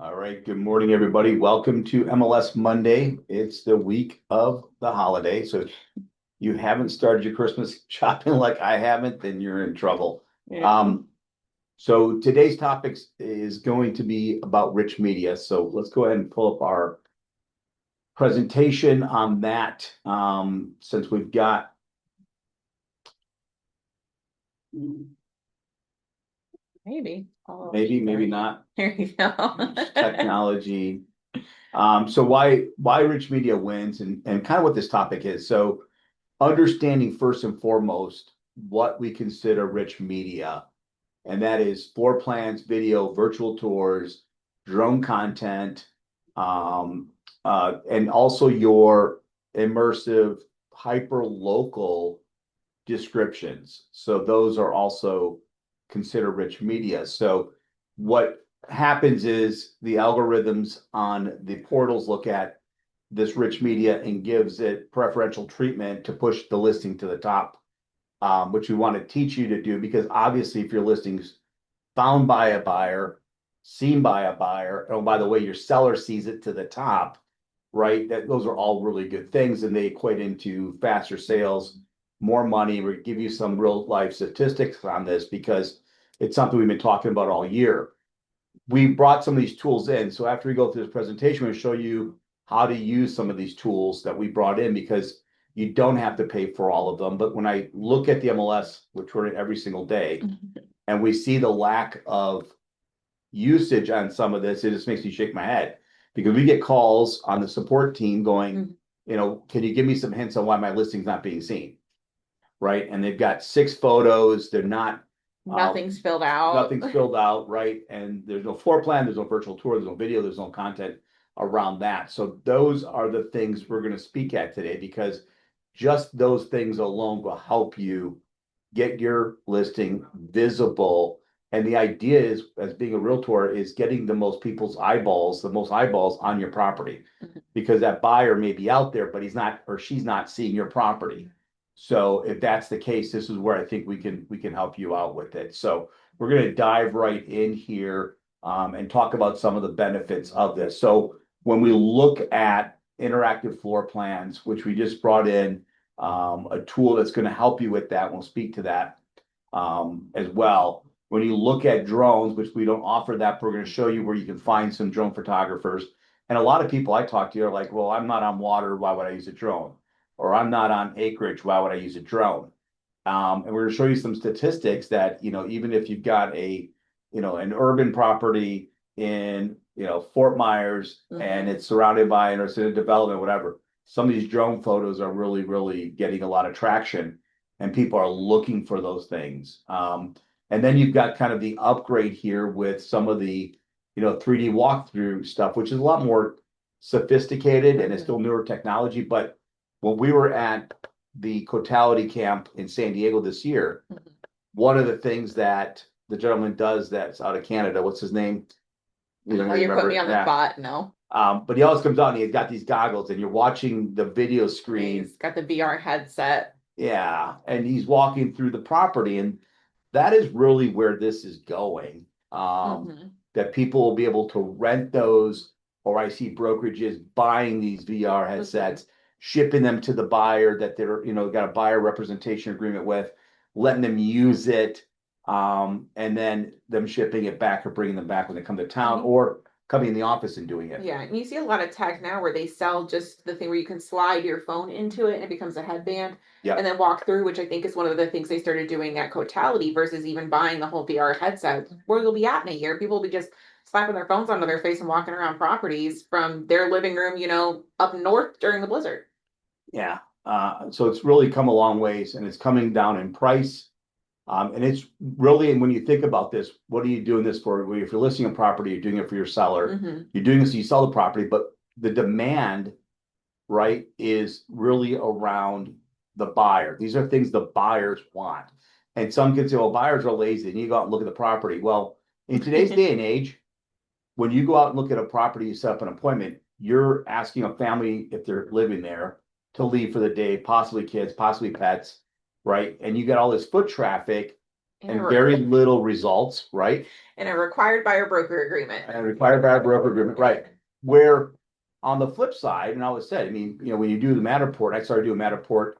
All right, good morning, everybody. Welcome to MLS Monday. It's the week of the holiday. So if you haven't started your Christmas shopping like I haven't, then you're in trouble. Yeah. So today's topic is going to be about rich media. So let's go ahead and pull up our presentation on that. Since we've got Maybe. Oh, maybe sorry. not There you go. technology. So why rich media wins and kind of what this topic is. So understanding first and foremost what we consider rich media, and that is floor plans, video, virtual tours, drone content, and also your immersive, hyper local descriptions. So those are also considered rich media. So what happens is the algorithms on the portals look at this rich media and gives it preferential treatment to push the listing to the top, which we want to teach you to do because obviously if your listing's found by a buyer, seen by a buyer, oh, by the way, your seller sees it to the top, right? That those are all really good things and they equate into faster sales, more money. We give you some real life statistics on this because it's something we've been talking about all year. We brought some of these tools in. So after we go through this presentation, we'll show you how to use some of these tools that we brought in because you don't have to pay for all of them. But when I look at the MLS, which we're in every single day, and we see the lack of usage on some of this, it just makes me shake my head because we get calls on the support team going, can you give me some hints on why my listing's not being seen? Right. And they've got 6 photos. They're not Nothing's filled out. nothing's filled out, right? And there's no floor plan, there's no virtual tour, there's no video, there's no content around that. So those are the things we're going to speak at today because just those things alone will help you get your listing visible. And the idea is, as being a realtor, is getting the most eyeballs on your property because that buyer may be out there, but he's not or she's not seeing your property. So if that's the case, this is where I think we can help you out with it. So we're going to dive right in here and talk about some of the benefits of this. So when we look at interactive floor plans, which we just brought in a tool that's going to help you with that, we'll speak to that as well. When you look at drones, which we don't offer that, but we're going to show you where you can find some drone photographers. And a lot of people I talk to are like, well, I'm not on water. Why would I use a drone? Or I'm not on acreage. Why would I use a drone? And we're going to show you some statistics that, even if you've got an urban property in, Fort Myers and it's surrounded by an or development, whatever, some of these drone photos are really, really getting a lot of traction and people are looking for those things. And then you've got kind of the upgrade here with some of the, 3D walkthrough stuff, which is a lot more sophisticated and it's still newer technology. But when we were at the Cotality Camp in San Diego this year, one of the things that the gentleman does that's out of Canada, what's his name? You don't Oh, you're putting remember? me on the Yeah. spot. No. But he always comes out and he's got these goggles and you're watching the video screen. He's got the VR headset. Yeah. And he's walking through the property. And that is really where this is going. That people will be able to rent those, or I see brokerages buying these VR headsets, shipping them to the buyer that they're, got a buyer representation agreement with, letting them use it, and then them shipping it back or bringing them back when they come to town or coming in the office and doing it. Yeah, and you see a lot of tech now where they sell just the thing where you can slide your phone into it and it becomes a headband Yeah. and then walk through, which I think is one of the things they started doing at Cotality versus even buying the whole VR headset. Where you'll be at in a year, people will be just slapping their phones onto their face and walking around properties from their living room, up north during the blizzard. Yeah. So it's really come a long ways and it's coming down in price. And it's really, and when you think about this, what are you doing this for? Well, if you're listing a property, you're doing it for your seller. You're doing this so you sell the property, but the demand, right, is really around the buyer. These are things the buyers want. And some can say, well, buyers are lazy and you go out and look at the property. Well, in today's day and age, when you go out and look at a property, you set up an appointment, you're asking a family if they're living there to leave for the day, possibly kids, possibly pets, right? And you got all this foot traffic. and very little results, right? And a required buyer broker agreement. And required buyer broker agreement, right? Where on the flip side, and I always said, I mean, when you do the Matterport, I started doing Matterport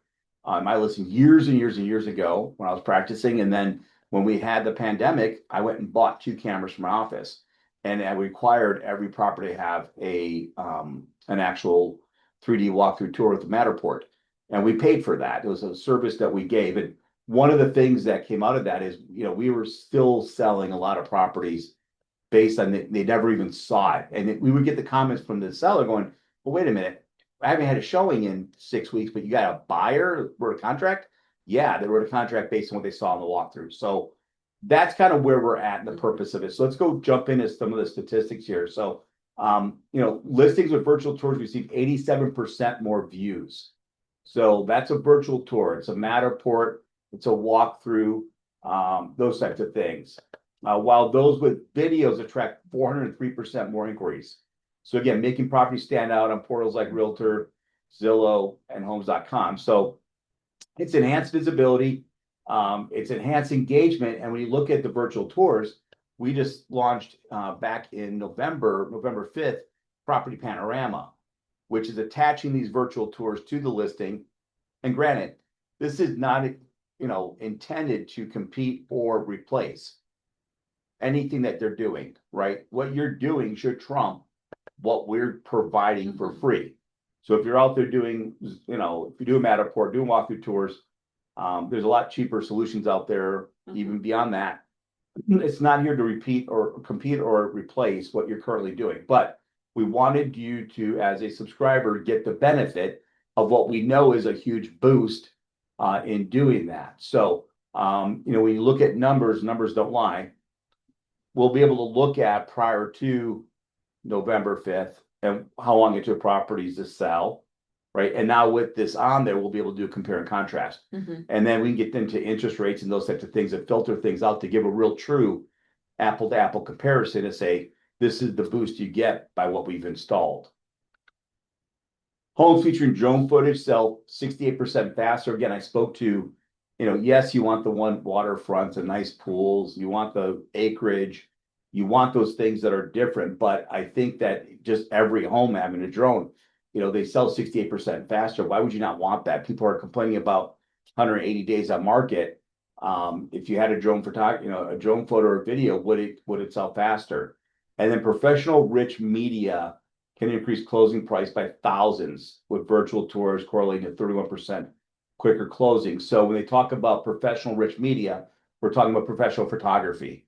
on my listing years and years and years ago when I was practicing. And then when we had the pandemic, I went and bought 2 cameras from my office. And I required every property to have an actual 3D walkthrough tour with the Matterport. And we paid for that. It was a service that we gave. And one of the things that came out of that is, we were still selling a lot of properties based on they never even saw it. And we would get the comments from the seller going, well, wait a minute, I haven't had a showing in 6 weeks, but you got a buyer wrote a contract? Yeah, they wrote a contract based on what they saw in the walkthrough. So that's kind of where we're at and the purpose of it. So let's go jump into some of the statistics here. So, listings with virtual tours receive 87% more views. So that's a virtual tour. It's a Matterport. It's a walkthrough, those types of things. While those with videos attract 403% more inquiries. So again, making properties stand out on portals like Realtor, Zillow, and Homes.com. So it's enhanced visibility, it's enhanced engagement. And when you look at the virtual tours, we just launched back in November 5th, Property Panorama, which is attaching these virtual tours to the listing. And granted, this is not, intended to compete or replace anything that they're doing, right? What you're doing should trump what we're providing for free. So if you're out there doing, if you do a Matterport, doing walkthrough tours, there's a lot cheaper solutions out there, even beyond that. It's not here to repeat or compete or replace what you're currently doing, but we wanted you to, as a subscriber, get the benefit of what we know is a huge boost in doing that. So, when you look at numbers don't lie. We'll be able to look at prior to November 5th and how long it took properties to sell, right? And now with this on there, we'll be able to do compare and contrast. And then we can get into interest rates and those types of things that filter things out to give a real true apple to apple comparison to say, this is the boost you get by what we've installed. Homes featuring drone footage sell 68% faster. Again, I spoke to, yes, you want the one waterfront and nice pools, you want the acreage, you want those things that are different. But I think that just every home having a drone, they sell 68% faster. Why would you not want that? People are complaining about 180 days on market. If you had a drone a drone photo or video, would it sell faster? And then professional rich media can increase closing price by thousands, with virtual tours correlating to 31% quicker closing. So when they talk about professional rich media, we're talking about professional photography.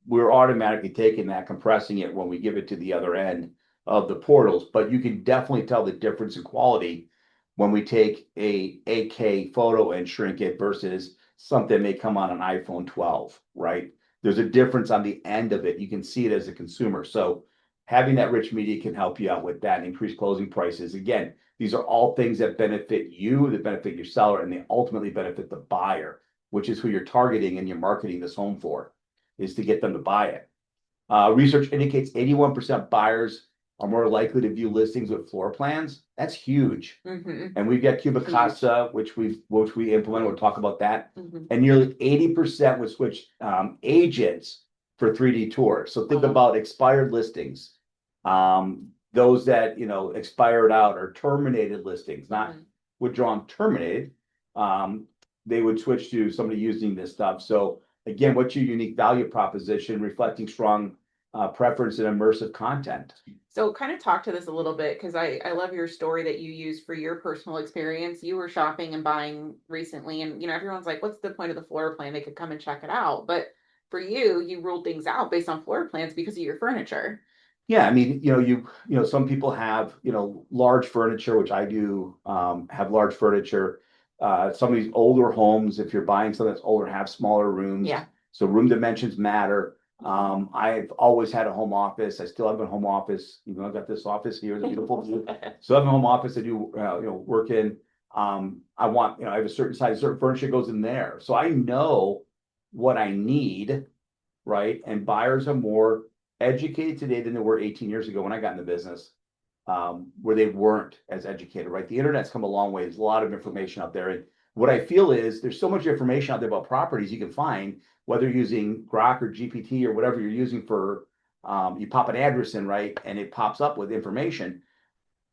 We're automatically taking that, compressing it when we give it to the other end of the portals, but you can definitely tell the difference in quality when we take a 8K photo and shrink it versus something may come on an iPhone 12, right? There's a difference on the end of it. You can see it as a consumer. So having that rich media can help you out with that and increase closing prices. Again, these are all things that benefit you, that benefit your seller, and they ultimately benefit the buyer, which is who you're targeting and you're marketing this home for, is to get them to buy it. Research indicates 81% buyers are more likely to view listings with floor plans. That's huge. And we've got Cubicasa, which we implemented. We'll talk about that. And nearly 80% would switch agents for 3D tours. So think about expired listings. Those that, expired out or terminated listings, not withdrawn, terminated. They would switch to somebody using this stuff. So again, what's your unique value proposition reflecting strong preference and immersive content? So kind of talk to this a little bit, because I love your story that you used for your personal experience. You were shopping and buying recently, and everyone's like, what's the point of the floor plan? They could come and check it out. But for you ruled things out based on floor plans because of your furniture. Yeah, I mean, some people have, large furniture, which I do have large furniture. Some of these older homes, if you're buying something that's older, have smaller rooms. Yeah. So room dimensions matter. I've always had a home office. I still have a home office. I've got this office here, the beautiful view. So I have a home office I do, work in. I want, I have a certain size, certain furniture goes in there. So I know what I need, right? And buyers are more educated today than they were 18 years ago when I got in the business, where they weren't as educated, right? The internet's come a long way. There's a lot of information out there. And what I feel is there's so much information out there about properties you can find, whether you're using Grok or GPT or whatever you're using for, you pop an address in, right? And it pops up with information.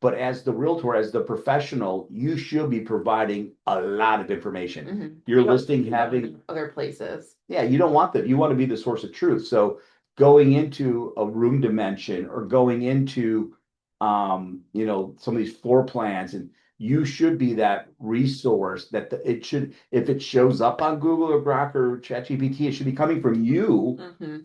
But as the realtor, as the professional, you should be providing a lot of information. Your You don't listing see that in having, other places. yeah, you don't want that. You want to be the source of truth. So going into a room dimension or going into, some of these floor plans, and you should be that resource that it should, if it shows up on Google or Grok or ChatGPT, it should be coming from you,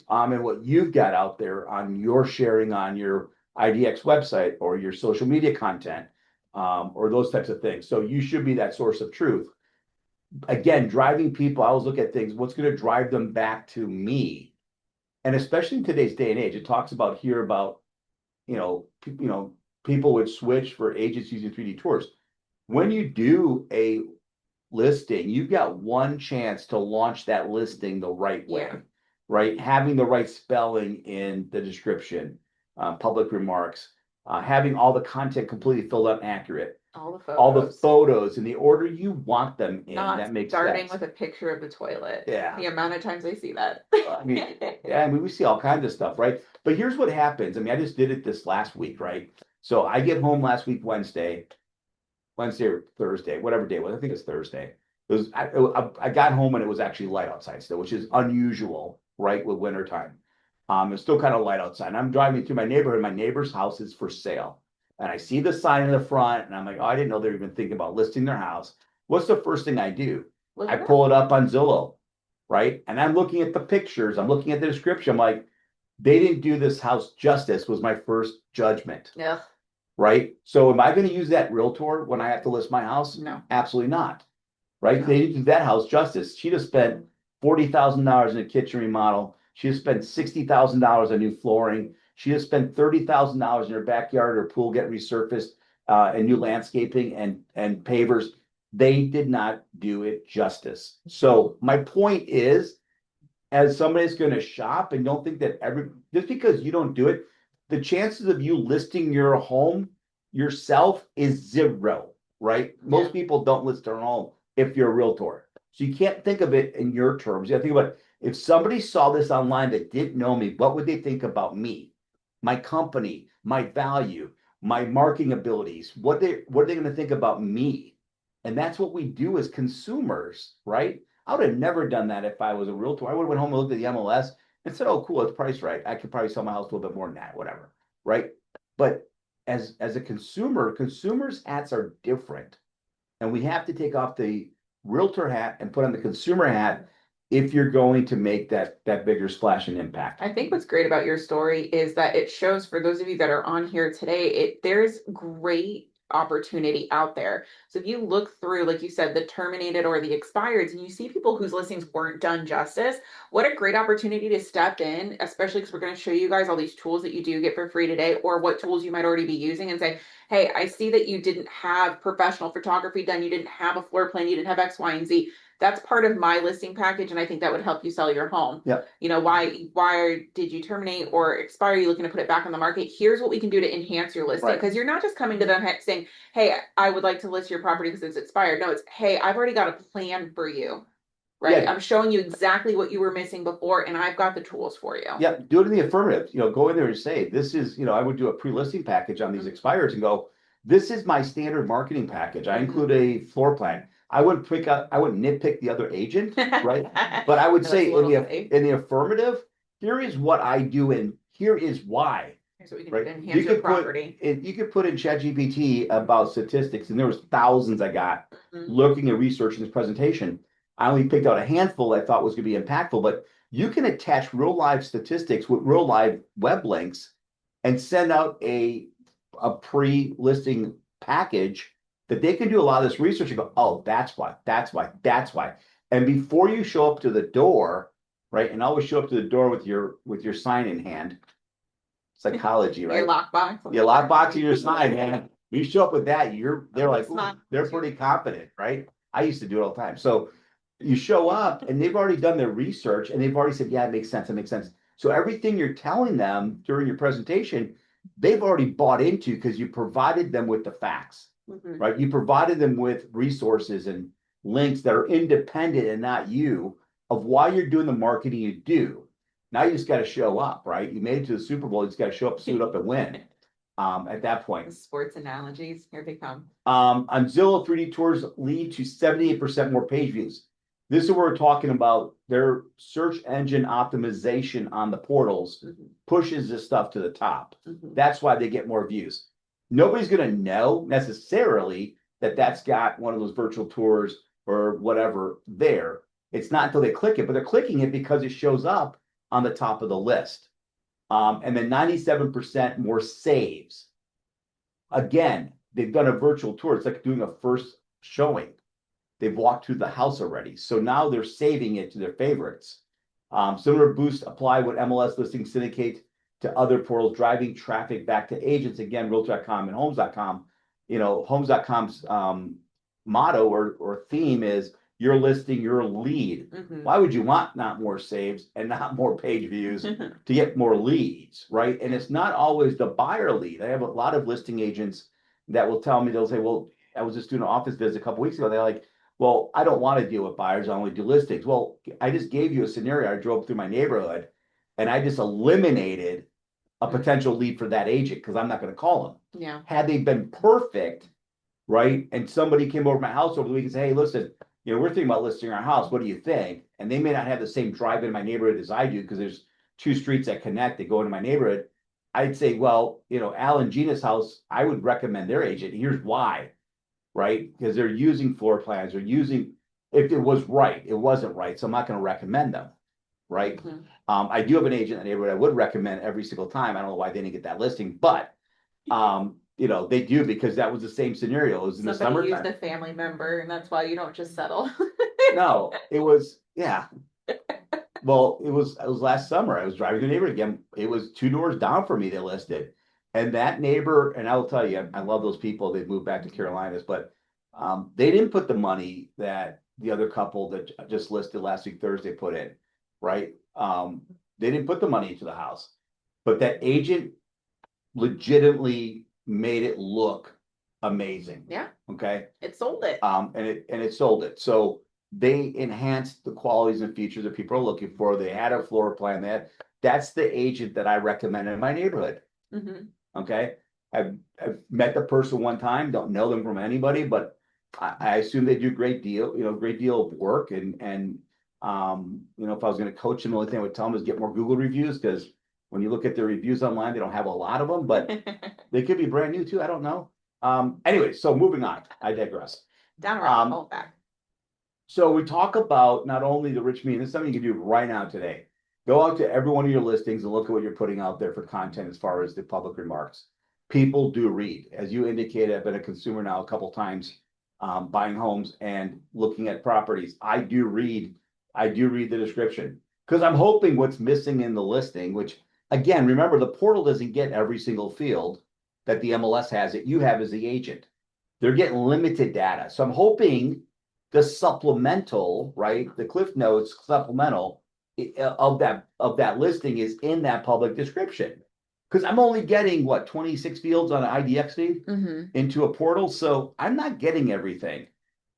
and what you've got out there on your sharing on your IDX website or your social media content, or those types of things. So you should be that source of truth. Again, driving people, I always look at things, what's going to drive them back to me? And especially in today's day and age, it talks about here about, people would switch for agents using 3D tours. When you do a listing, you've got one chance to launch that listing the right way, Yeah. right? Having the right spelling in the description, public remarks, having all the content completely filled out and accurate, all the photos in the order you want them in. Not that makes starting sense. with a picture of the toilet. Yeah. The amount of times I see that. We see all kinds of stuff, right? But here's what happens. I just did it this last week, right? So I get home last week, Wednesday or Thursday, whatever day it was. I think it's Thursday. I got home and it was actually light outside still, which is unusual, right? With winter time. It's still kind of light outside. And I'm driving through my neighborhood. My neighbor's house is for sale. And I see the sign in the front and I'm like, oh, I didn't know they were even thinking about listing their house. What's the first thing I do? I pull it up on Zillow, right? And I'm looking at the pictures. I'm looking at the description. I'm like, they didn't do this house justice was my first judgment. Yeah. Right? So am I going to use that realtor when I have to list my house? No. Absolutely not. Right? No. They didn't do that house justice. She just spent $40,000 in a kitchen remodel. She just spent $60,000 on new flooring. She just spent $30,000 in her backyard or pool get resurfaced, and new landscaping and pavers. They did not do it justice. So my point is, as somebody's going to shop, and don't think that just because you don't do it, the chances of you listing your home yourself is zero, right? Most people don't list their home if you're a realtor. So you can't think of it in your terms. You have to think about, if somebody saw this online that didn't know me, what would they think about me, my company, my value, my marketing abilities? What are they going to think about me? And that's what we do as consumers, right? I would have never done that if I was a realtor. I would have went home and looked at the MLS and said, "Oh, cool, it's priced right. I could probably sell my house a little bit more than that, whatever." Right? But as a consumer, consumers' hats are different, and we have to take off the realtor hat and put on the consumer hat if you're going to make that bigger splash and impact. I think what's great about your story is that it shows, for those of you that are on here today, there's great opportunity out there. So if you look through, like you said, the terminated or the expireds, and you see people whose listings weren't done justice, what a great opportunity to step in, especially because we're going to show you guys all these tools that you do get for free today, or what tools you might already be using, and say, hey, I see that you didn't have professional photography done, you didn't have a floor plan, you didn't have X, Y, and Z. That's part of my listing package, and I think that would help you sell your home. Yep. Why did you terminate or expire? Are you looking to put it back on the market? Here's what we can do to enhance your listing. Because you're not just coming to them saying, hey, I would like to list your property because it's expired. No, it's, hey, I've already got a plan for you. Right. Yeah. I'm showing you exactly what you were missing before, and I've got the tools for you. Yeah, do it in the affirmative. Go in there and say, this is, I would do a pre-listing package on these expireds and go, this is my standard marketing package. I include a floor plan. I wouldn't nitpick the other agent, right? But I would say in the affirmative, here is what I do and here is why. Here's what we can do to enhance your property. You could put in ChatGPT about statistics, and there was thousands I got looking at researching this presentation. I only picked out a handful I thought was going to be impactful, but you can attach real live statistics with real live web links and send out a pre-listing package that they can do a lot of this research and go, oh, that's why. And before you show up to the door, right? And always show up to the door with your sign in hand. Psychology, right? Your lockbox. Your lockbox and your sign, man. You show up with that, they're pretty confident, right? I used to do it all the time. So you show up and they've already done their research and they've already said, yeah, it makes sense. It makes sense. So everything you're telling them during your presentation, they've already bought into because you provided them with the facts, right? You provided them with resources and links that are independent and not you of why you're doing the marketing you do. Now you just got to show up, right? You made it to the Super Bowl. You just got to show up, suit up, and win. At that point, Sports analogies, here they come. on Zillow, 3D tours lead to 78% more page views. This is what we're talking about. Their search engine optimization on the portals pushes this stuff to the top. That's why they get more views. Nobody's going to know necessarily that that's got one of those virtual tours or whatever there. It's not until they click it, but they're clicking it because it shows up on the top of the list. And then 97% more saves. Again, they've done a virtual tour. It's like doing a first showing. They've walked through the house already. So now they're saving it to their favorites. Similar boosts apply when MLS listings syndicate to other portals, driving traffic back to agents. Again, Realtor.com and Homes.com. You know, Homes.com's motto or theme is your listing, your lead. Why would you want not more saves and not more page views to get more leads, right? And it's not always the buyer lead. I have a lot of listing agents that will tell me, they'll say, well, I was just doing an office visit a couple weeks ago. They're like, well, I don't want to deal with buyers. I only do listings. Well, I just gave you a scenario. I drove through my neighborhood and I just eliminated a potential lead for that agent because I'm not going to call them. Yeah. Had they been perfect, right? And somebody came over to my house over the week and said, hey, listen, you know, we're thinking about listing our house. What do you think? And they may not have the same drive in my neighborhood as I do because there's two streets that connect that go into my neighborhood. I'd say, well, you know, Al and Gina's house, I would recommend their agent. Here's why, right? Because they're using floor plans or using, if it was right, it wasn't right. So I'm not going to recommend them, right? I do have an agent in the neighborhood I would recommend every single time. I don't know why they didn't get that listing, but you know, they do because that was the same scenario. It was in the Somebody summertime. used a family member, and that's why you don't just settle. No, it was, yeah. Well, it was last summer. I was driving the neighborhood again. It was 2 doors down for me. They listed, and that neighbor, and I will tell you, I love those people. They've moved back to Carolinas, but they didn't put the money that the other couple that just listed last week Thursday put in, right? They didn't put the money into the house, but that agent legitimately made it look amazing. Yeah. Okay. It sold it. And it sold it. So they enhanced the qualities and features that people are looking for. They had a floor plan. That's the agent that I recommend in my neighborhood. Okay. I've met the person one time, don't know them from anybody, but I assume they do great deal of work. And you know, if I was going to coach them, the only thing I would tell them is get more Google reviews, because when you look at their reviews online, they don't have a lot of them, but they could be brand new too. I don't know. Anyway, so moving on, I digress. Down around the back. So we talk about not only the rich median, this is something you can do right now today. Go out to every one of your listings and look at what you're putting out there for content as far as the public remarks. People do read. As you indicated, I've been a consumer now a couple times, buying homes and looking at properties. I do read the description because I'm hoping what's missing in the listing, which again, remember the portal doesn't get every single field that the MLS has that you have as the agent. They're getting limited data. So I'm hoping the supplemental, right? The Cliff Notes supplemental of that listing is in that public description. Because I'm only getting 26 fields on an IDX feed into a portal. So I'm not getting everything.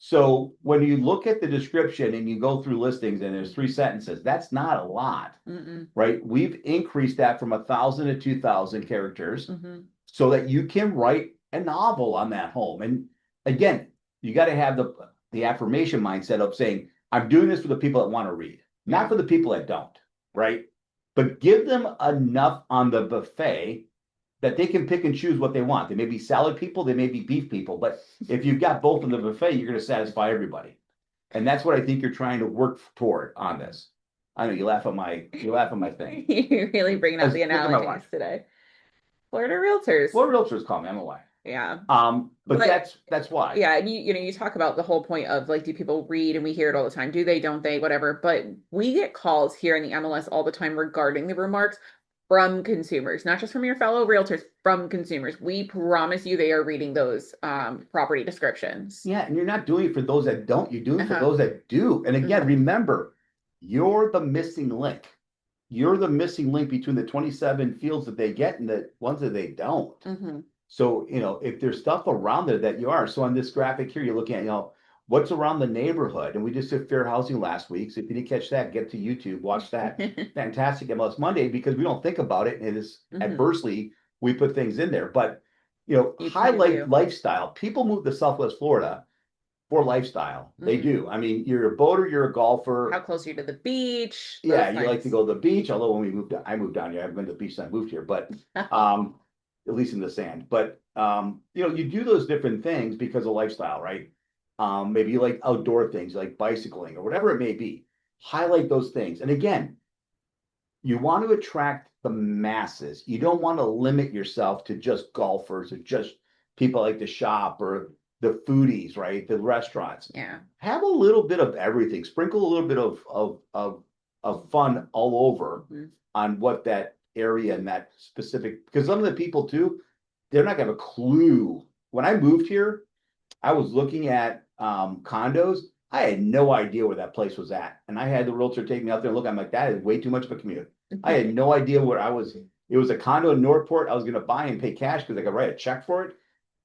So when you look at the description and you go through listings and there's 3 sentences, that's not a lot, right? We've increased that from 1,000 to 2,000 characters so that you can write a novel on that home. And again, you got to have the affirmation mindset of saying, I'm doing this for the people that want to read, not for the people that don't, right? But give them enough on the buffet that they can pick and choose what they want. They may be salad people, they may be beef people, but if you've got both in the buffet, you're going to satisfy everybody. And that's what I think you're trying to work toward on this. I know you laugh at my thing. You're really bringing out the analogies today. Florida Realtors. Florida Realtors call me, I'm a lie. Yeah. But that's why. Yeah, and you talk about the whole point of like, do people read? And we hear it all the time. Do they, don't they, whatever. But we get calls here in the MLS all the time regarding the remarks from consumers, not just from your fellow realtors, from consumers. We promise you they are reading those property descriptions. Yeah, and you're not doing it for those that don't, you're doing it for those that do. And again, remember, you're the missing link. You're the missing link between the 27 fields that they get and the ones that they don't. So, you know, if there's stuff around there that you are, so on this graphic here, you're looking at, what's around the neighborhood. And we just did fair housing last week. So if you didn't catch that, get to YouTube, watch that. Fantastic MLS Monday, because we don't think about it. And it is adversely, we put things in there. But, You can highlight do. lifestyle. People move to Southwest Florida for lifestyle. They do. I mean, you're a boater, you're a golfer. How close are you to the beach? Yeah, you like to go to the beach. Although when I moved down here. I haven't been to the beach since I moved here, but at least in the sand. But you do those different things because of lifestyle, right? Maybe you like outdoor things, like bicycling or whatever it may be. Highlight those things. And again, you want to attract the masses. You don't want to limit yourself to just golfers or just people like to shop or the foodies, right? The restaurants. Yeah. Have a little bit of everything. Sprinkle a little bit of fun all over on what that area and that specific, because some of the people too, they're not gonna have a clue. When I moved here, I was looking at condos. I had no idea where that place was at. And I had the realtor take me out there and look. I'm like, that is way too much of a commute. I had no idea where I was. It was a condo in Northport. I was going to buy and pay cash because I could write a check for it.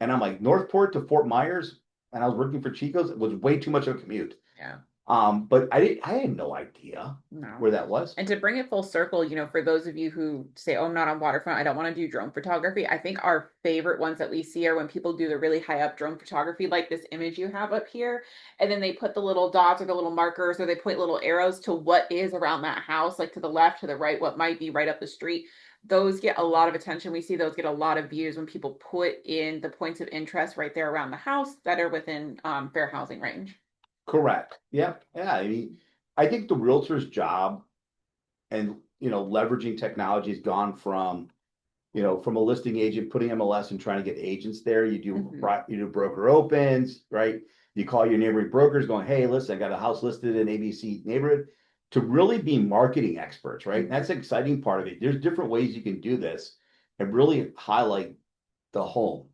And I'm like, Northport to Fort Myers. And I was working for Chico's. It was way too much of a commute. Yeah. But I had no idea where that was. And to bring it full circle, for those of you who say, oh, I'm not on waterfront, I don't want to do drone photography. I think our favorite ones that we see are when people do the really high up drone photography, like this image you have up here. And then they put the little dots or the little markers, or they point little arrows to what is around that house, like to the left, to the right, what might be right up the street. Those get a lot of attention. We see those get a lot of views when people put in the points of interest right there around the house that are within fair housing range. Correct. Yeah. Yeah. I mean, I think the realtor's job and, leveraging technology has gone from, from a listing agent putting MLS and trying to get agents there. You do broker opens, right? You call your neighboring brokers going, hey, listen, I got a house listed in ABC neighborhood, to really be marketing experts, right? And that's the exciting part of it. There's different ways you can do this and really highlight the home.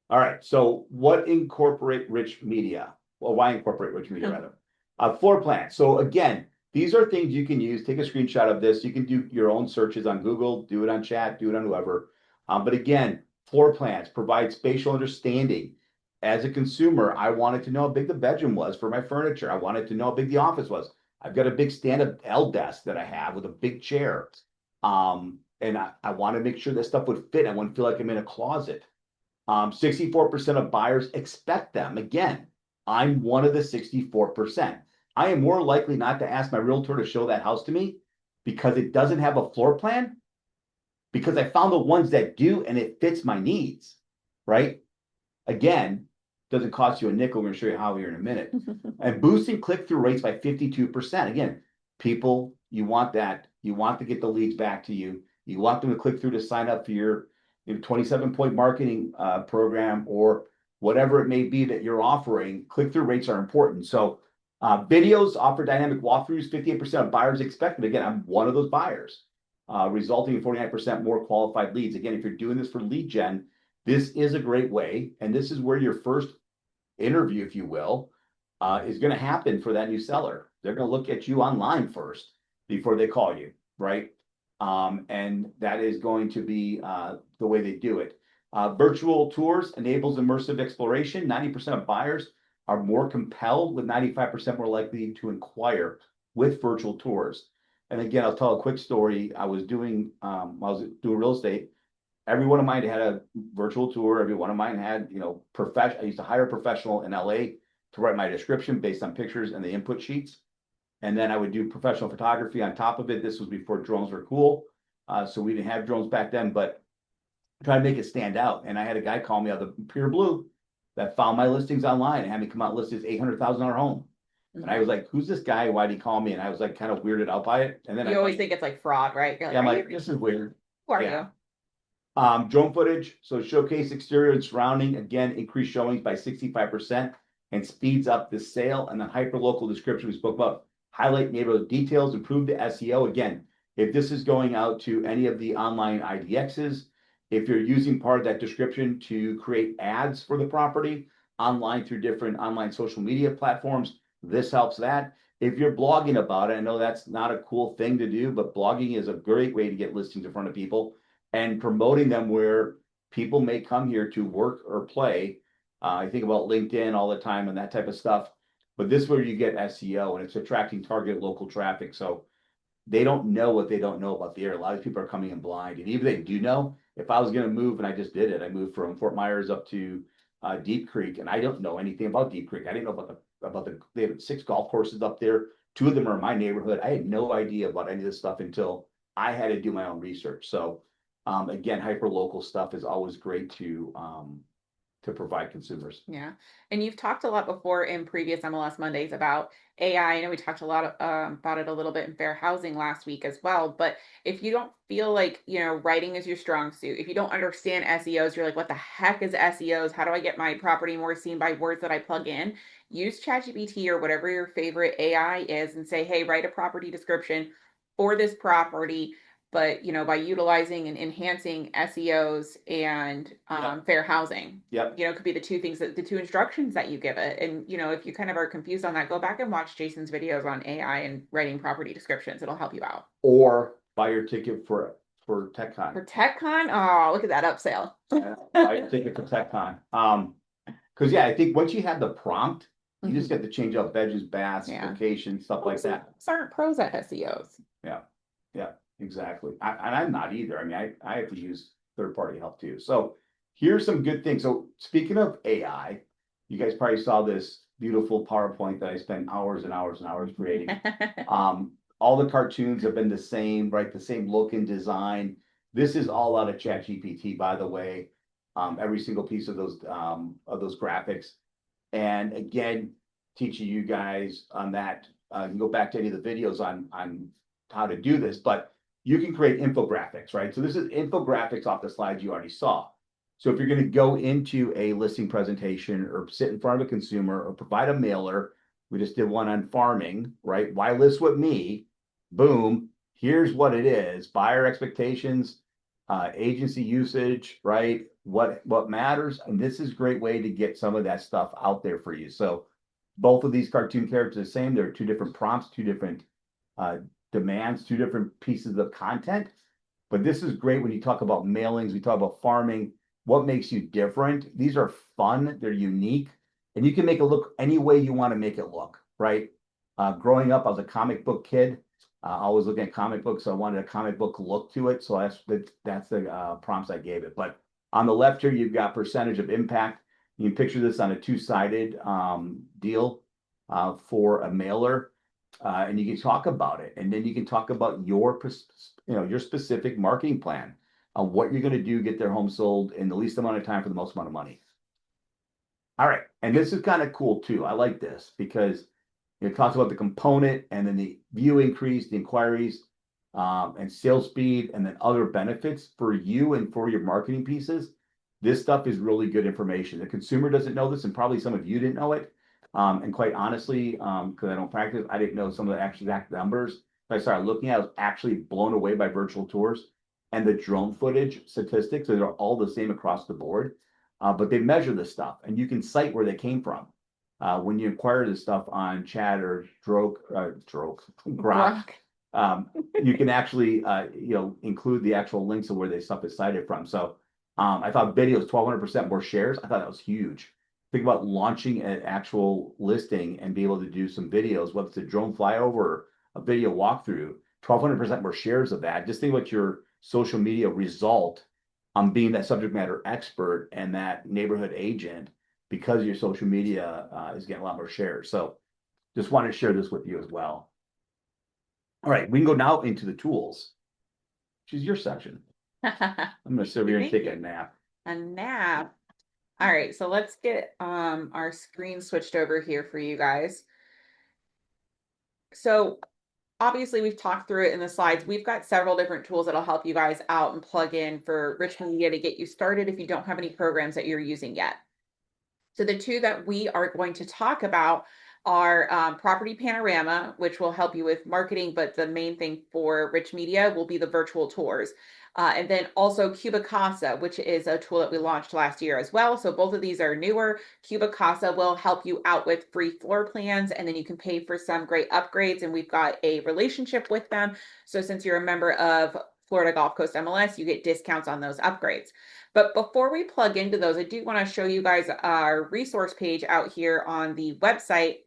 All right. So what incorporate rich media? Well, why incorporate rich media rather? Floor plan. So again, these are things you can use. Take a screenshot of this. You can do your own searches on Google, do it on chat, do it on whoever. But again, floor plans provide spatial understanding. As a consumer, I wanted to know how big the bedroom was for my furniture. I wanted to know how big the office was. I've got a big stand-up L desk that I have with a big chair. And I want to make sure that stuff would fit. I wouldn't feel like I'm in a closet. 64% of buyers expect them. Again, I'm one of the 64%. I am more likely not to ask my realtor to show that house to me because it doesn't have a floor plan, because I found the ones that do and it fits my needs, right? Again, doesn't cost you a nickel. We're going to show you how here in a minute. And boosting click-through rates by 52%. Again, people, you want that. You want to get the leads back to you. You want them to click through to sign up for your 27-point marketing program or whatever it may be that you're offering. Click-through rates are important. So videos offer dynamic walkthroughs. 58% of buyers expect it. Again, I'm one of those buyers, resulting in 49% more qualified leads. Again, if you're doing this for lead gen, this is a great way. And this is where your first interview, if you will, is going to happen for that new seller. They're going to look at you online first before they call you, right? And that is going to be the way they do it. Virtual tours enables immersive exploration. 90% of buyers are more compelled, with 95% more likely to inquire with virtual tours. And again, I'll tell a quick story. I was doing real estate. Every one of mine had a virtual tour. Every one of mine had, I used to hire a professional in LA to write my description based on pictures and the input sheets. And then I would do professional photography on top of it. This was before drones were cool. So we didn't have drones back then, but try to make it stand out. And I had a guy call me out of the Pure Blue that found my listings online and had me come out and list his $800,000 home. And I was like, who's this guy? Why'd he call me? And I was like, kind of weirded out by it. And then you always think it's like fraud, right? You're like, yeah, I'm like, this is weird. Who are you? Drone footage. So showcase exterior and surrounding. Again, increase showings by 65% and speeds up the sale. And then hyper-local description we spoke about. Highlight neighborhood details, improve the SEO. Again, if this is going out to any of the online IDXs, if you're using part of that description to create ads for the property online through different online social media platforms, this helps that. If you're blogging about it, I know that's not a cool thing to do, but blogging is a great way to get listings in front of people and promoting them where people may come here to work or play. I think about LinkedIn all the time and that type of stuff. But this is where you get SEO and it's attracting target local traffic. So they don't know what they don't know about the area. A lot of people are coming in blind. And even if they do know, if I was going to move and I just did it, I moved from Fort Myers up to Deep Creek and I don't know anything about Deep Creek. I didn't know they have 6 golf courses up there. 2 of them are in my neighborhood. I had no idea about any of this stuff until I had to do my own research. So again, hyper local stuff is always great to provide consumers. Yeah. And you've talked a lot before in previous MLS Mondays about AI. I know we talked a lot about it a little bit in fair housing last week as well. But if you don't feel like, writing is your strong suit, if you don't understand SEOs, you're like, what the heck is SEOs? How do I get my property more seen by words that I plug in? Use ChatGPT or whatever your favorite AI is and say, hey, write a property description for this property, but by utilizing and enhancing SEOs and Yep. fair housing. Yep. Could be the 2 instructions that you give it. And if you kind of are confused on that, go back and watch Jason's videos on AI and writing property descriptions. It'll help you out. Or buy your ticket for TechCon. For TechCon, oh, look at that upsell. Buy your ticket for TechCon. Because yeah, I think once you have the prompt, you just get to change out bedrooms, baths, Yeah. locations, stuff like that. Aren't pros at SEOs. Yeah, yeah, exactly. And I'm not either. I mean, I have to use third-party help too. So here's some good things. So speaking of AI, you guys probably saw this beautiful PowerPoint that I spent hours and hours and hours creating. All the cartoons have been the same, right? The same look and design. This is all out of ChatGPT, by the way. Every single piece of those graphics. And again, teaching you guys on that. You can go back to any of the videos on how to do this, but you can create infographics, right? So this is infographics off the slides you already saw. So if you're going to go into a listing presentation or sit in front of a consumer or provide a mailer, we just did one on farming, right? Why list with me? Boom. Here's what it is: buyer expectations, agency usage, right? What matters, and this is a great way to get some of that stuff out there for you. So both of these cartoon characters are the same. They're 2 different prompts, 2 different demands, 2 different pieces of content. But this is great when you talk about mailings, we talk about farming. What makes you different? These are fun, they're unique, and you can make it look any way you want to make it look, right? Growing up, I was a comic book kid. Always looking at comic books, so I wanted a comic book look to it. So that's the prompts I gave it. But on the left here, you've got percentage of impact. You can picture this on a 2-sided deal for a mailer, and you can talk about it, and then you can talk about your specific marketing plan on what you're going to do, get their home sold in the least amount of time for the most amount of money. All right, and this is kind of cool too. I like this because it talks about the component and then the view increase, the inquiries, and sales speed, and then other benefits for you and for your marketing pieces. This stuff is really good information. The consumer doesn't know this, and probably some of you didn't know it. And quite honestly, because I don't practice, I didn't know some of the exact numbers. I started looking at, I was actually blown away by virtual tours and the drone footage statistics. They're all the same across the board, but they measure this stuff, and you can cite where they came from. When you inquire this stuff on Chat or Grok, you can actually include the actual links of where the stuff is cited from. So I thought videos 1,200% more shares. I thought that was huge. Think about launching an actual listing and be able to do some videos, whether it's a drone flyover or a video walkthrough. 1,200% more shares of that. Just think about your social media result on being that subject matter expert and that neighborhood agent, because your social media is getting a lot more shares. So just wanted to share this with you as well. All right, we can go now into the tools, which is your section. I'm going to sit over here and take a nap. A nap. All right, so let's get our screen switched over here for you guys. So obviously we've talked through it in the slides. We've got several different tools that'll help you guys out and plug in for rich media to get you started if you don't have any programs that you're using yet. So the 2 that we are going to talk about are Property Panorama, which will help you with marketing, but the main thing for rich media will be the virtual tours. And then also Cubicasa, which is a tool that we launched last year as well. So both of these are newer. Cubicasa will help you out with free floor plans, and then you can pay for some great upgrades. And we've got a relationship with them. So since you're a member of Florida Gulf Coast MLS, you get discounts on those upgrades. But before we plug into those, I do want to show you guys our resource page out here on the website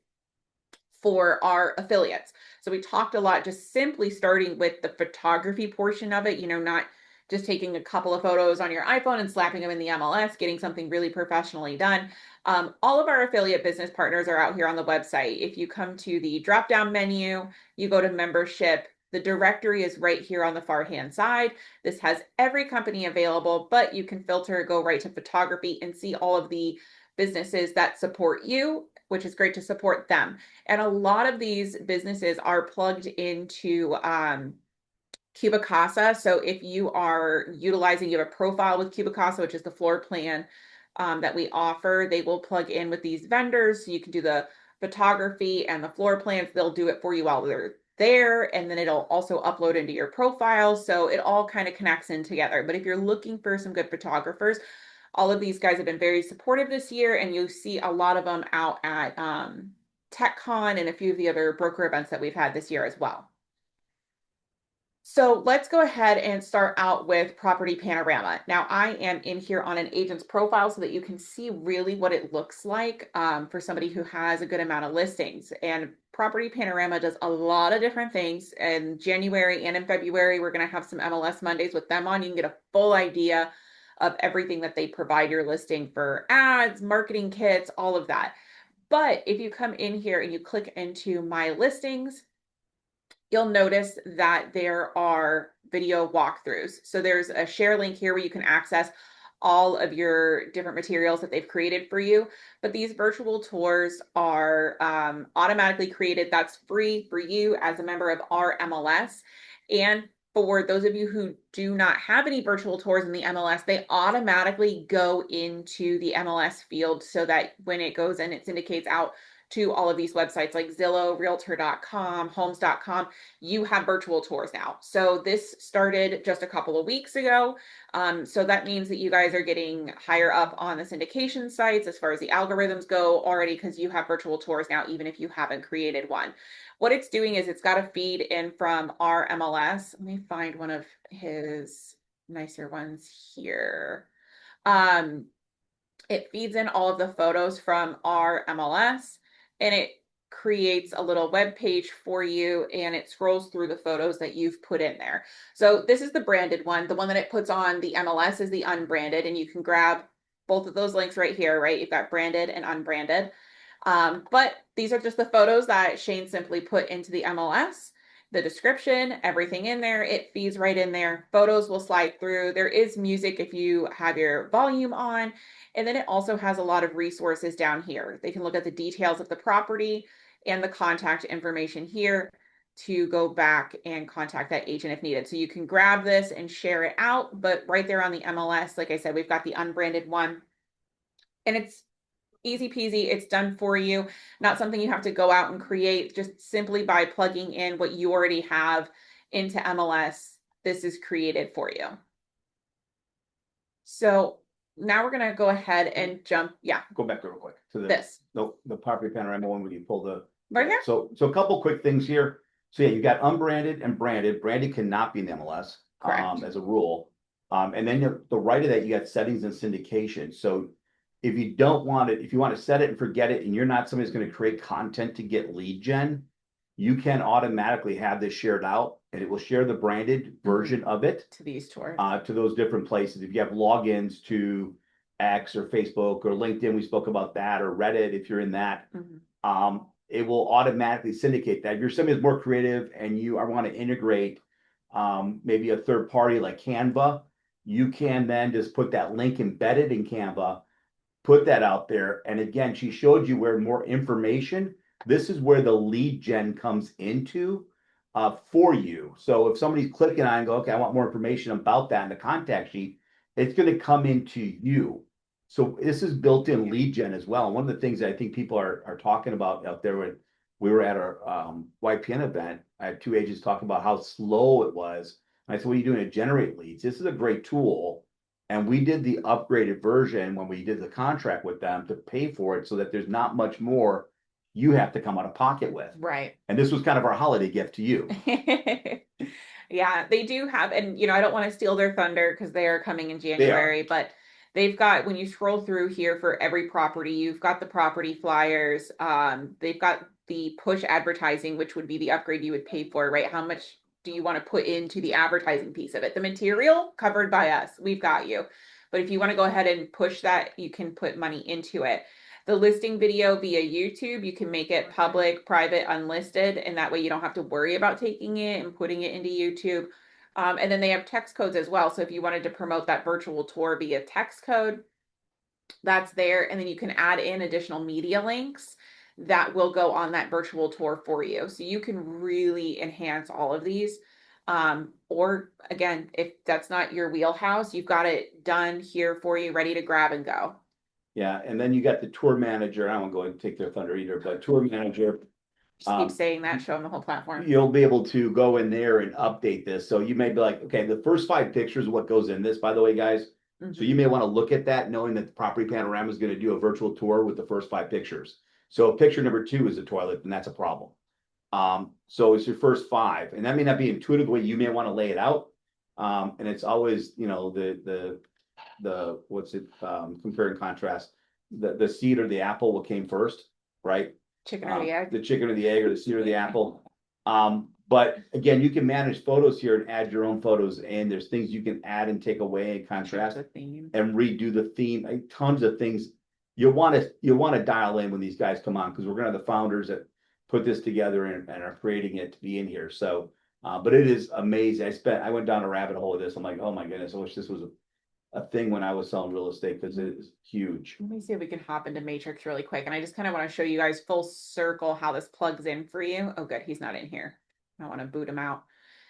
for our affiliates. So we talked a lot just simply starting with the photography portion of it, not just taking a couple of photos on your iPhone and slapping them in the MLS, getting something really professionally done. All of our affiliate business partners are out here on the website. If you come to the drop down menu, you go to membership. The directory is right here on the far hand side. This has every company available, but you can filter, go right to photography, and see all of the businesses that support you, which is great to support them. And a lot of these businesses are plugged into Cubicasa. So if you are utilizing, you have a profile with Cubicasa, which is the floor plan that we offer, they will plug in with these vendors. So you can do the photography and the floor plans. They'll do it for you while they're there. And then it'll also upload into your profile. So it all kind of connects in together. But if you're looking for some good photographers, all of these guys have been very supportive this year, and you see a lot of them out at TechCon and a few of the other broker events that we've had this year as well. So let's go ahead and start out with Property Panorama. Now I am in here on an agent's profile so that you can see really what it looks like for somebody who has a good amount of listings. And Property Panorama does a lot of different things. In January and in February, we're going to have some MLS Mondays with them on. You can get a full idea of everything that they provide your listing for ads, marketing kits, all of that. But if you come in here and you click into My Listings, you'll notice that there are video walkthroughs. So there's a share link here where you can access all of your different materials that they've created for you. But these virtual tours are automatically created. That's free for you as a member of our MLS. And for those of you who do not have any virtual tours in the MLS, they automatically go into the MLS field so that when it goes and it syndicates out to all of these websites like Zillow, Realtor.com, Homes.com, you have virtual tours now. So this started just a couple of weeks ago. So that means that you guys are getting higher up on the syndication sites as far as the algorithms go already, because you have virtual tours now, even if you haven't created one. What it's doing is it's got a feed in from our MLS. Let me find one of his nicer ones here. It feeds in all of the photos from our MLS, and it creates a little web page for you, and it scrolls through the photos that you've put in there. So this is the branded one. The one that it puts on the MLS is the unbranded, and you can grab both of those links right here, right? You've got branded and unbranded. But these are just the photos that Shane simply put into the MLS. The description, everything in there, it feeds right in there. Photos will slide through. There is music if you have your volume on. And then it also has a lot of resources down here. They can look at the details of the property and the contact information here to go back and contact that agent if needed. So you can grab this and share it out, but right there on the MLS, like I said, we've got the unbranded one, and it's easy peasy. It's done for you. Not something you have to go out and create, just simply by plugging in what you already have into MLS. This is created for you. So now we're going to go ahead and jump. Yeah. Go back real quick to the property panorama one where you pull the right here. So a couple quick things here. So yeah, you got unbranded and branded. Branded cannot be in the MLS as a rule. And then the right of that, you got settings and syndication. So if you don't want it, if you want to set it and forget it, and you're not somebody who's going to create content to get lead gen, you can automatically have this shared out, and it will share the branded version of it to these tours, to those different places. If you have logins to X or Facebook or LinkedIn, we spoke about that, or Reddit, if you're in that, it will automatically syndicate that. If you're somebody who's more creative and you want to integrate maybe a third party like Canva, you can then just put that link embedded in Canva, put that out there. And again, she showed you where more information, this is where the lead gen comes into for you. So if somebody's clicking on and go, okay, I want more information about that in the contact sheet, it's going to come into you. So this is built-in lead gen as well. And one of the things that I think people are talking about out there, when we were at our YPN event, I had two agents talking about how slow it was. And I said, what are you doing to generate leads? This is a great tool. And we did the upgraded version when we did the contract with them to pay for it so that there's not much more you have to come out of pocket with. Right. And this was kind of our holiday gift to you. Yeah, they do have, and I don't want to steal their thunder because they are coming in They are. January, but they've got, when you scroll through here for every property, you've got the property flyers. They've got the push advertising, which would be the upgrade you would pay for, right? How much do you want to put into the advertising piece of it? The material covered by us, we've got you. But if you want to go ahead and push that, you can put money into it. The listing video via YouTube, you can make it public, private, unlisted, and that way you don't have to worry about taking it and putting it into YouTube. And then they have text codes as well. So if you wanted to promote that virtual tour via text code, that's there. And then you can add in additional media links that will go on that virtual tour for you. So you can really enhance all of these. Or again, if that's not your wheelhouse, you've got it done here for you, ready to grab and go. Yeah, and then you got the tour manager. I won't go and take their thunder either, but tour manager. Just keep saying that, show them the whole platform. You'll be able to go in there and update this. So you may be like, okay, the first 5 pictures, what goes in this, by the way, guys. So you may want to look at that, knowing that the property panorama is going to do a virtual tour with the first 5 pictures. So picture number 2 is a toilet, and that's a problem. So it's your first 5, and that may not be intuitive the way you may want to lay it out. And it's always, the what's it, compare and contrast, the seed or the apple, what came first, right? Chicken or the egg. The chicken or the egg, or the seed or the apple. But again, you can manage photos here and add your own photos, and there's things you can add and take away and contrast and redo the theme. Tons of things you'll want to dial in when these guys come on, because we're gonna have the founders that put this together and are creating it to be in here. So, but it is amazing. I went down a rabbit hole with this. I'm like, oh my goodness, I wish this was a thing when I was selling real estate, because it is huge. Let me see if we can hop into Matrix really quick. And I just kind of want to show you guys full circle how this plugs in for you. Oh, good. He's not in here. I want to boot him out.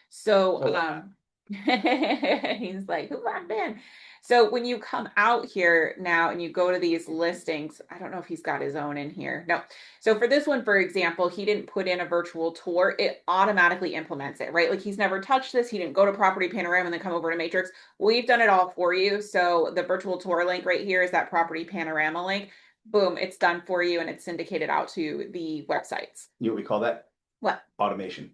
So, he's like, who locked in? So when you come out here now and you go to these listings, I don't know if he's got his own in here. No. So for this one, for example, he didn't put in a virtual tour. It automatically implements it, right? Like he's never touched this. He didn't go to Property Panorama and then come over to Matrix. We've done it all for you. So the virtual tour link right here is that Property Panorama link. Boom, it's done for you and it's syndicated out to the websites. You know what we call that? What? Automation.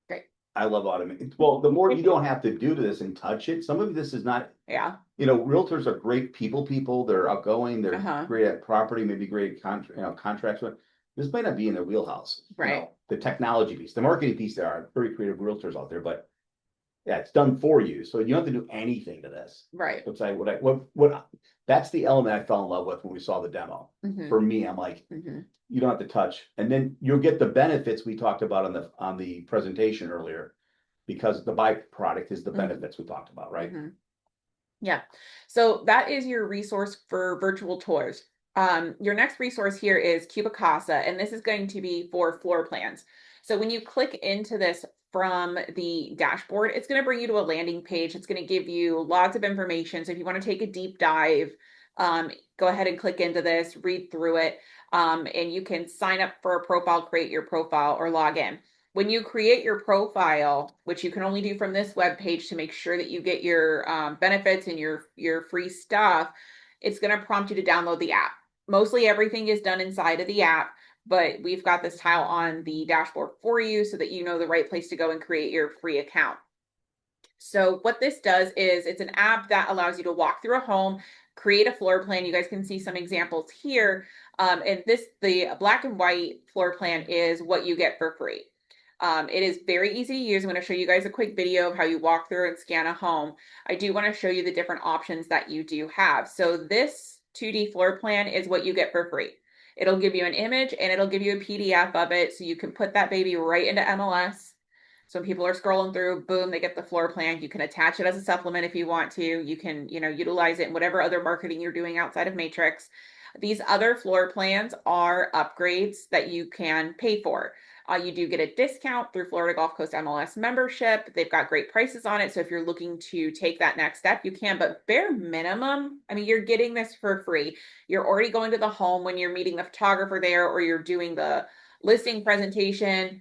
Great. I love automation. Well, the more you don't have to do to this and touch it, some of this is not, yeah. Realtors are great people. They're outgoing, they're great at property, maybe great at contracts, but this might not be in their wheelhouse. Right. The technology piece, the marketing piece, there are very creative realtors out there, but yeah, it's done for you. So you don't have to do anything to this. Right. It's like what that's the element I fell in love with when we saw the demo. For me, I'm like, you don't have to touch, and then you'll get the benefits we talked about on the presentation earlier, because the byproduct is the benefits we talked about, right? Yeah. So that is your resource for virtual tours. Your next resource here is Cubicasa, and this is going to be for floor plans. So when you click into this from the dashboard, it's going to bring you to a landing page. It's going to give you lots of information. So if you want to take a deep dive, go ahead and click into this, read through it, and you can sign up for a profile, create your profile, or log in. When you create your profile, which you can only do from this web page to make sure that you get your benefits and your free stuff, it's going to prompt you to download the app. Mostly everything is done inside of the app, but we've got this tile on the dashboard for you so that you know the right place to go and create your free account. So what this does is it's an app that allows you to walk through a home, create a floor plan. You guys can see some examples here. And the black and white floor plan is what you get for free. It is very easy to use. I'm going to show you guys a quick video of how you walk through and scan a home. I do want to show you the different options that you do have. So this 2D floor plan is what you get for free. It'll give you an image and it'll give you a PDF of it. So you can put that baby right into MLS. So when people are scrolling through, boom, they get the floor plan. You can attach it as a supplement if you want to. You can, utilize it in whatever other marketing you're doing outside of Matrix. These other floor plans are upgrades that you can pay for. You do get a discount through Florida Gulf Coast MLS membership. They've got great prices on it. So if you're looking to take that next step, you can. But bare minimum, you're getting this for free. You're already going to the home when you're meeting the photographer there, or you're doing the listing presentation.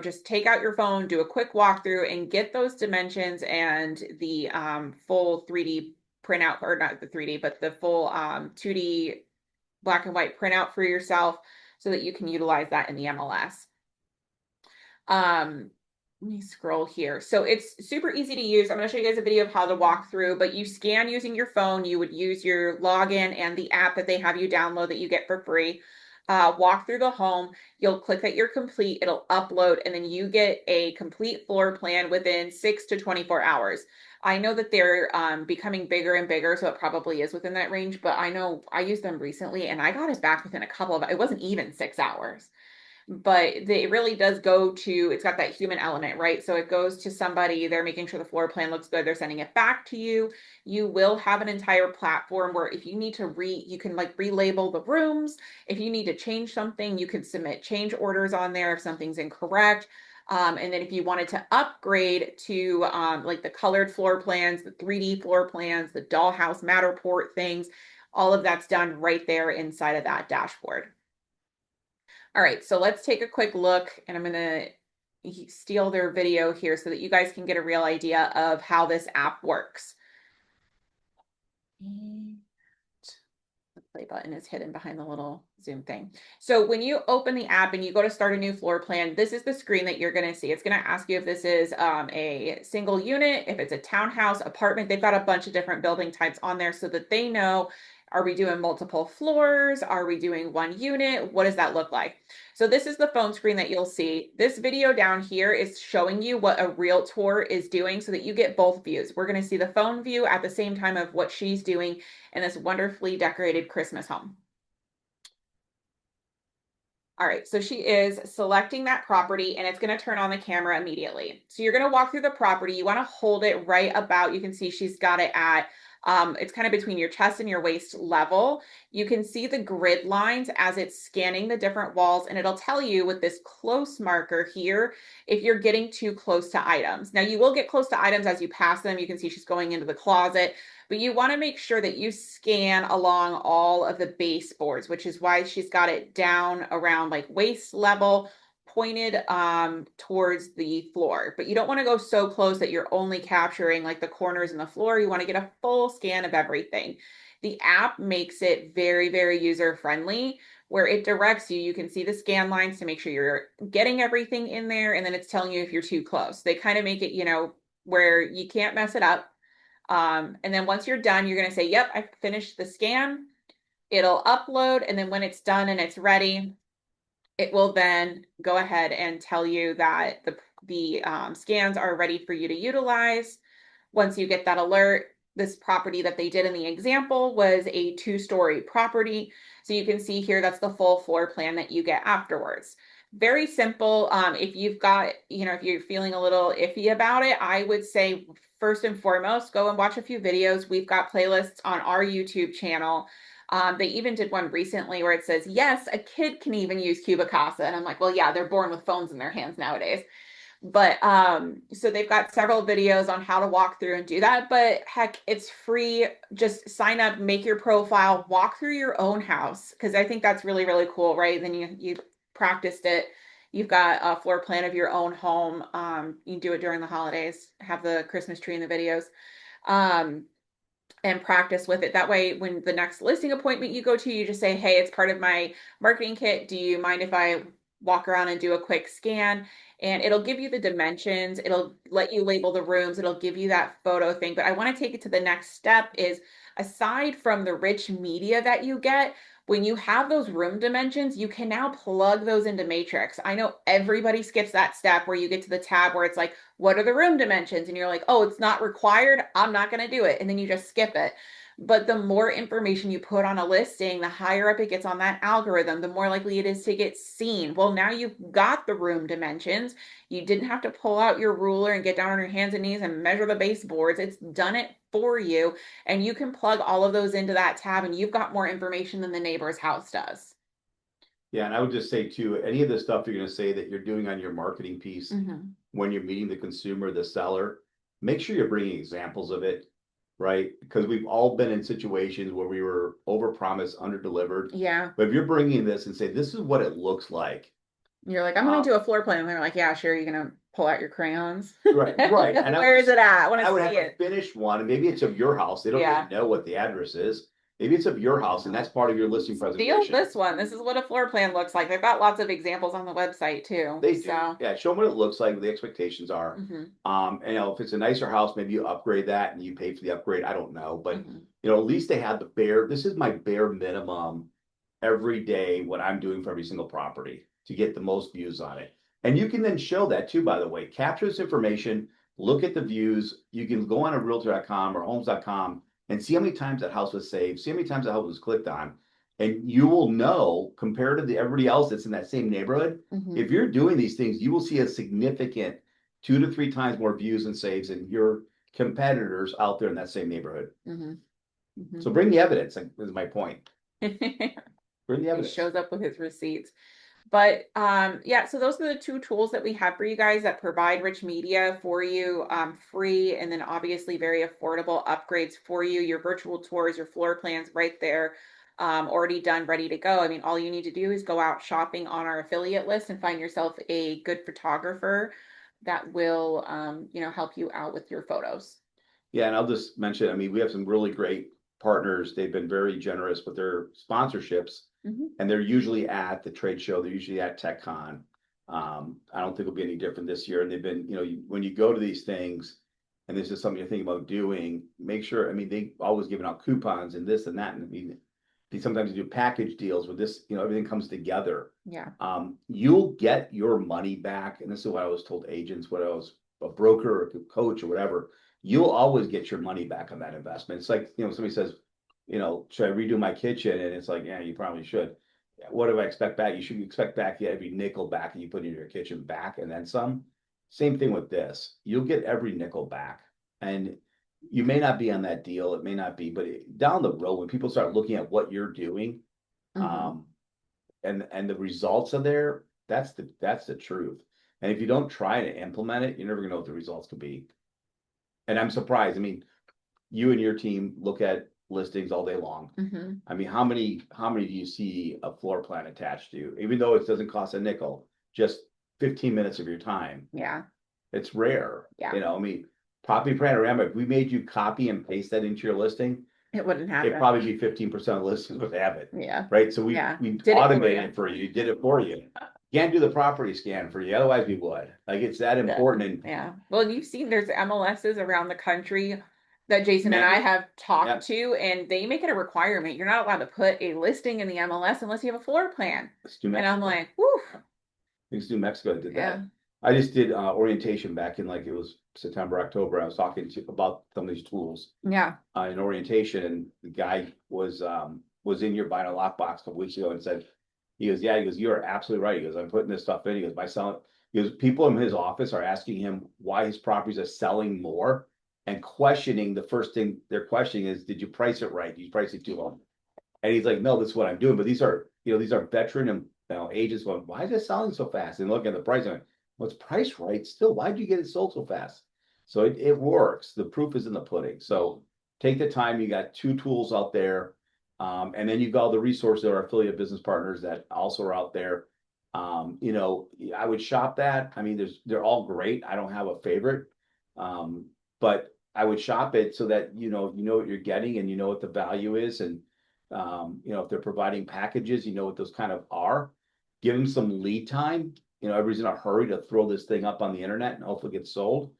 Just take out your phone, do a quick walkthrough, and get those dimensions and the full 3D printout, or not the 3D, but the full 2D black and white printout for yourself, so that you can utilize that in the MLS. Let me scroll here. So it's super easy to use. I'm going to show you guys a video of how to walk through, but you scan using your phone. You would use your login and the app that they have you download that you get for free. Walk through the home. You'll click that you're complete. It'll upload, and then you get a complete floor plan within 6 to 24 hours. I know that they're becoming bigger and bigger, so it probably is within that range, but I know I used them recently and I got it back within a couple of, it wasn't even 6 hours. But it really does go to, it's got that human element, right? So it goes to somebody, they're making sure the floor plan looks good, they're sending it back to you. You will have an entire platform where if you need to you can like relabel the rooms. If you need to change something, you can submit change orders on there if something's incorrect. And then if you wanted to upgrade to like the colored floor plans, the 3D floor plans, the dollhouse Matterport things, all of that's done right there inside of that dashboard. All right, so let's take a quick look, and I'm going to steal their video here so that you guys can get a real idea of how this app works. The play button is hidden behind the little Zoom thing. So when you open the app and you go to start a new floor plan, this is the screen that you're going to see. It's going to ask you if this is a single unit, if it's a townhouse, apartment. They've got a bunch of different building types on there so that they know, are we doing multiple floors? Are we doing one unit? What does that look like? So this is the phone screen that you'll see. This video down here is showing you what a realtor is doing so that you get both views. We're going to see the phone view at the same time of what she's doing in this wonderfully decorated Christmas home. All right, so she is selecting that property and it's going to turn on the camera immediately. So you're going to walk through the property. You want to hold it right about, you can see she's got it at, it's kind of between your chest and your waist level. You can see the grid lines as it's scanning the different walls, and it'll tell you with this close marker here if you're getting too close to items. Now you will get close to items as you pass them. You can see she's going into the closet, but you want to make sure that you scan along all of the baseboards, which is why she's got it down around like waist level, pointed towards the floor. But you don't want to go so close that you're only capturing like the corners and the floor. You want to get a full scan of everything. The app makes it very, very user friendly, where it directs you. You can see the scan lines to make sure you're getting everything in there, and then it's telling you if you're too close. They kind of make it, you know, where you can't mess it up. And then once you're done, you're going to say, yep, I finished the scan. It'll upload. And then when it's done and it's ready, it will then go ahead and tell you that the scans are ready for you to utilize. Once you get that alert, this property that they did in the example was a 2-story property. So you can see here, that's the full floor plan that you get afterwards. Very simple. If you've got, you know, if you're feeling a little iffy about it, I would say first and foremost, go and watch a few videos. We've got playlists on our YouTube channel. They even did one recently where it says, yes, a kid can even use Cubicasa. And I'm like, well, yeah, they're born with phones in their hands nowadays. But so they've got several videos on how to walk through and do that. But heck, it's free. Just sign up, make your profile, walk through your own house. Because I think that's really, really cool, right? Then you practiced it. You've got a floor plan of your own home. You can do it during the holidays, have the Christmas tree in the videos. And practice with it. That way, when the next listing appointment you go to, you just say, hey, it's part of my marketing kit. Do you mind if I walk around and do a quick scan? And it'll give you the dimensions. It'll let you label the rooms. It'll give you that photo thing. But I want to take it to the next step is, aside from the rich media that you get, when you have those room dimensions, you can now plug those into Matrix. I know everybody skips that step where you get to the tab where it's like, what are the room dimensions? And you're like, oh, it's not required. I'm not going to do it. And then you just skip it. But the more information you put on a listing, the higher up it gets on that algorithm, the more likely it is to get seen. Well, now you've got the room dimensions. You didn't have to pull out your ruler and get down on your hands and knees and measure the baseboards. It's done it for you. And you can plug all of those into that tab, and you've got more information than the neighbor's house does. Yeah, and I would just say too, any of the stuff you're going to say that you're doing on your marketing piece, when you're meeting the consumer, the seller, make sure you're bringing examples of it, right? Because we've all been in situations where we were overpromised, under-delivered. Yeah. But if you're bringing this and say, this is what it looks like. You're like, I'm going to do a floor plan. And they're like, yeah, sure. You're going to pull out your crayons. Right, right. And Where is it at? I want I to would see have it. a finished one, and maybe it's of your house. They don't even know what the address is. Maybe it's of your house and that's part of your listing Steal presentation. this one. This is what a floor plan looks like. They've got lots of examples on the website too. They do, So, yeah, show them what it looks like, what the expectations are. mhm, And you know, if it's a nicer house, maybe you upgrade that and you pay for the upgrade. I don't know, but mhm. you know, at least they have the bare, this is my bare minimum every day, what I'm doing for every single property to get the most views on it. And you can then show that too, by the way, capture this information, look at the views. You can go on a realtor.com or homes.com and see how many times that house was saved, see how many times that house was clicked on. And you will know compared to everybody else that's in that same neighborhood, Mhm. if you're doing these things, you will see a significant 2 to 3 times more views and saves than your competitors out there in that same neighborhood. Mhm. So bring the evidence, is my point. Mhm. Bring the He evidence. shows up with his receipts. But yeah, so those are the two tools that we have for you guys that provide rich media for you, free and then obviously very affordable upgrades for you. Your virtual tours, your floor plans right there, already done, ready to go. I mean, all you need to do is go out shopping on our affiliate list and find yourself a good photographer that will help you out with your photos. Yeah, and I'll just mention, I mean, we have some really great partners. They've been very generous with their sponsorships, Mhm. and they're usually at the trade show. They're usually at TechCon. I don't think it'll be any different this year. And they've been, you know, when you go to these things, and this is something you're thinking about doing, make sure. I mean, they always giving out coupons and this and that, and I mean, they sometimes do package deals with this. You know, everything comes together. Yeah. You'll get your money back, and this is what I was told agents, what I was a broker or a coach or whatever, you'll always get your money back on that investment. It's like, you know, somebody says, you know, should I redo my kitchen? And it's like, yeah, you probably should. What do I expect back? You should expect back every nickel back and you put in your kitchen back and then some. Same thing with this. You'll get every nickel back. And you may not be on that deal, it may not be, but down the road, when people start looking at what you're doing, Mhm. um, and the results are there, that's the truth. And if you don't try to implement it, you're never gonna know what the results could be. And I'm surprised. I mean, you and your team look at listings all day long. Mhm. I mean, how many do you see a floor plan attached to? Even though it doesn't cost a nickel, just 15 minutes of your time. Yeah. It's rare. Yeah. You know, I mean, property panorama, if we made you copy and paste that into your listing, It wouldn't it'd happen. probably be 15% of the listings would have it. Yeah. Right. So Yeah. we Did it for automated you. it for you, did it for you. Can't do the property scan for you, otherwise we would. Like it's that Yeah. important and Yeah. Well, you've seen there's MLSs around the country that Jason and I many. have talked Yep. to, and they make it a requirement. You're not allowed to put a listing in the MLS unless you have a floor plan. Let's do And I'm Mexico. like, whew, Things New Mexico did yeah, that. I just did orientation back in like it was September, October. I was talking to about some of these tools yeah, in orientation, and the guy was in here buying a lockbox a couple weeks ago and said, he goes, yeah, he goes, you are absolutely right. He goes, I'm putting this stuff in. He goes, by selling, he goes, people in his office are asking him why his properties are selling more and questioning the first thing they're questioning is, did you price it right? Did you price it too low? And he's like, no, this is what I'm doing. But these are, you know, these are veteran and agents going, why is it selling so fast? And looking at the price, and well, it's priced right still. Why'd you get it sold so fast? So it works. The proof is in the pudding. So take the time. You got two tools out there. And then you've got all the resources that are affiliate business partners that also are out there. You know, I would shop that. I mean, they're all great. I don't have a favorite. But I would shop it so that you know what you're getting and you know what the value is and you know, if they're providing packages, you know what those kind of are. Give them some lead time. You know, everybody's in a hurry to throw this thing up on the internet and hopefully get sold.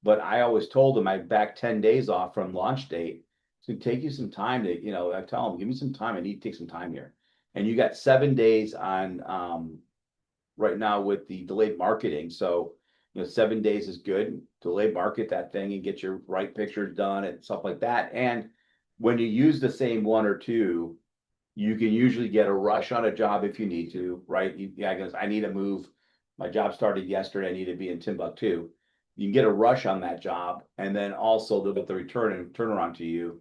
But I always told them I back 10 days off from launch date. So take you some time to, you know, I tell them, give me some time. I need to take some time here. And you got 7 days on right now with the delayed marketing. So, you know, 7 days is good. Delay market that thing and get your right pictures done and stuff like that. And when you use the same one or two, you can usually get a rush on a job if you need to, right? Yeah, because I need to move. My job started yesterday. I need to be in Timbuktu. You can get a rush on that job, and then also they'll get the return and turnaround to you,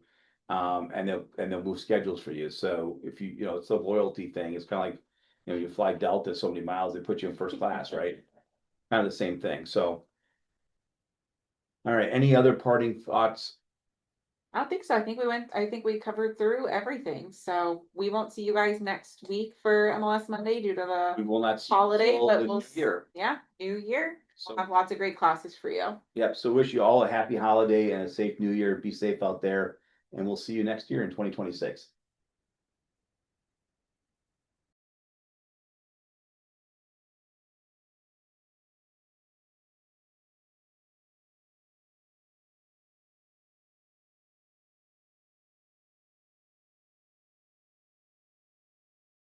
and they'll move schedules for you. So if you know it's a loyalty thing. It's kind of like you fly Delta so many miles, they put you in first class, right? Kind of the same thing. So all right, any other parting thoughts? I don't think so. I think we covered through everything. So we won't see you guys next week for MLS Monday due to We the will not see holiday, until but the we'll, new year. yeah, new year. So We'll have lots of great classes for you. yep. So wish you all a happy holiday and a safe new year. Be safe out there, and we'll see you next year in 2026.